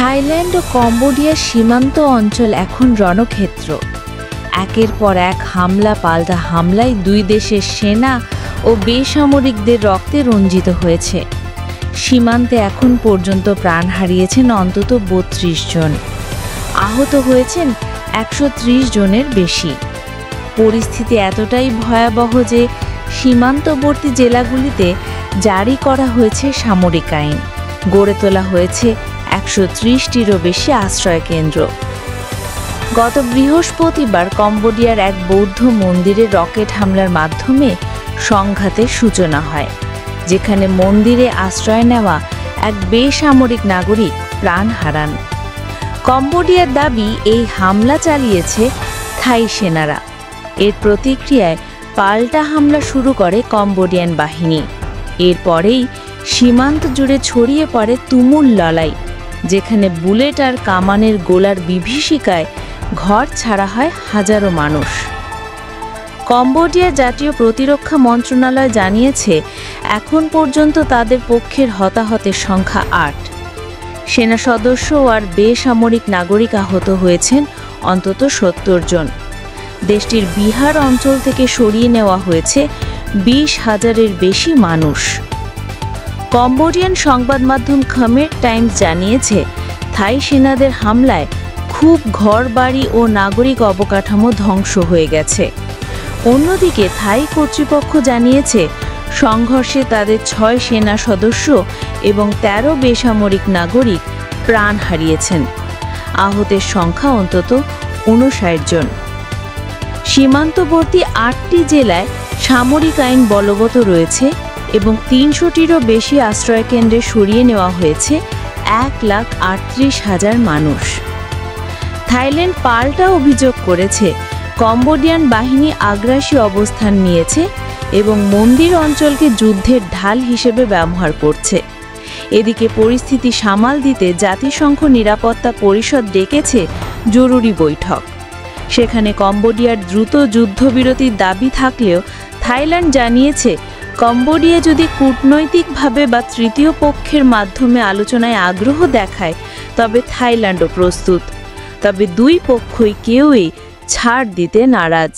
Thailand ও কম্বোডিয়ার সীমান্ত অঞ্চল এখন রণক্ষেত্র। একের পর এক হামলা পাল্টা হামলায় দুই দেশের সেনা ও বেসামরিকদের রক্তে রঞ্জিত হয়েছে। সীমান্তে এখন পর্যন্ত প্রাণ হারিয়েছেন অন্তত ৩২ জন, আহত হয়েছেন ১৩০ জনের বেশি। পরিস্থিতি এতটাই ভয়াবহ যে সীমান্তবর্তী জেলাগুলিতে জারি করা হয়েছে সামরিক আইন, গড়ে তোলা হয়েছে ১৩০টিরও বেশি আশ্রয়কেন্দ্র। গত বৃহস্পতিবার কম্বোডিয়ার এক বৌদ্ধ মন্দিরে রকেট হামলার মাধ্যমে সংঘাতের সূচনা হয়, যেখানে মন্দিরে আশ্রয় নেওয়া এক বেসামরিক নাগরিক প্রাণ হারান। কম্বোডিয়ার দাবি, এই হামলা চালিয়েছে থাই সেনারা। এর প্রতিক্রিয়ায় পাল্টা হামলা শুরু করে কম্বোডিয়ান বাহিনী। এরপরেই সীমান্ত জুড়ে ছড়িয়ে পড়ে তুমুল লড়াই, যেখানে বুলেট আর কামানের গোলার বিভীষিকায় ঘর ছাড়া হয় হাজারো মানুষ। কম্বোডিয়ার জাতীয় প্রতিরক্ষা মন্ত্রণালয় জানিয়েছে, এখন পর্যন্ত তাদের পক্ষের হতাহতের সংখ্যা ৮। সেনা সদস্য আর বেসামরিক নাগরিক আহত হয়েছেন অন্তত ৭০ জন। দেশটির বিহার অঞ্চল থেকে সরিয়ে নেওয়া হয়েছে ২০,০০০-এর বেশি মানুষ। কম্বোডিয়ান সংবাদ মাধ্যম খমের টাইমস জানিয়েছে, থাই সেনাদের হামলায় খুব ঘরবাড়ি ও নাগরিক অবকাঠামো ধ্বংস হয়ে গেছে। অন্যদিকে থাই কর্তৃপক্ষ জানিয়েছে, সংঘর্ষে তাদের ৬ সেনা সদস্য এবং ১৩ বেসামরিক নাগরিক প্রাণ হারিয়েছেন। আহতের সংখ্যা অন্তত ৫৯ জন। সীমান্তবর্তী ৮টি জেলায় সামরিক আইন বলবৎ রয়েছে এবং ৩০০টিরও বেশি আশ্রয়কেন্দ্রে সরিয়ে নেওয়া হয়েছে ১,৩৮,০০০ মানুষ। থাইল্যান্ড পাল্টা অভিযোগ করেছে, কম্বোডিয়ান বাহিনী আগ্রাসী অবস্থান নিয়েছে এবং মন্দির অঞ্চলকে যুদ্ধের ঢাল হিসেবে ব্যবহার করছে। এদিকে পরিস্থিতি সামাল দিতে জাতিসংঘ নিরাপত্তা পরিষদ ডেকেছে জরুরি বৈঠক। সেখানে কম্বোডিয়ার দ্রুত যুদ্ধবিরতির দাবি থাকলেও থাইল্যান্ড জানিয়েছে, কম্বোডিয়া যদি কূটনৈতিকভাবে বা তৃতীয় পক্ষের মাধ্যমে আলোচনায় আগ্রহ দেখায় তবে থাইল্যান্ডও প্রস্তুত। তবে দুই পক্ষই কেউই ছাড় দিতে নারাজ।